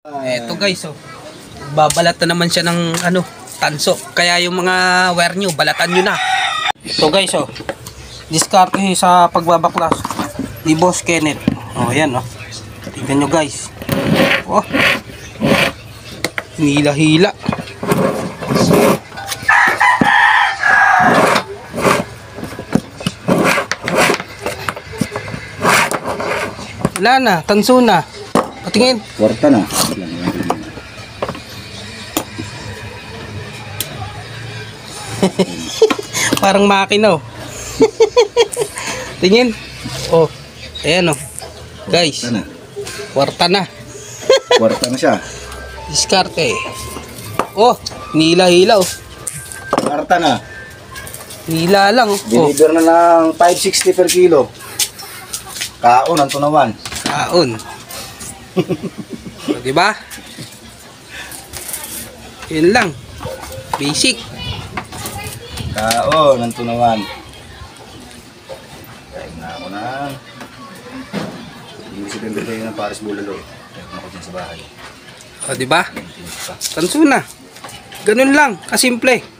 Eto guys, oh. Babalat na naman siya ng ano, tanso. Kaya yung mga wire nyo, balatan nyo na. Ito guys, oh. Diskarte sa pagbabaklas ni Boss Kenneth. Oh, ayan, oh. Tignan nyo guys. Oh. Hinila-hila. Wala na, tanso na. Patingin. Kwarta na. Parang makina, oh. Tingin. Oh. Ayan, oh. Guys. Kwarta na. Kwarta na siya. Diskarte. Oh, hila-hila, oh. Kwarta na. Hila lang, oh. Deliver na ng 560 per kilo. Kaon ang tunawan. Kaon. So, diba? Yun lang. Basic. Kaon ang tunawan. Kaya na ako na. Hindi si Pembe tayo ng Paris Bulalo. Kaya ako dyan sa bahay. O, diba? Tanso na. Ganun lang. Kasimple.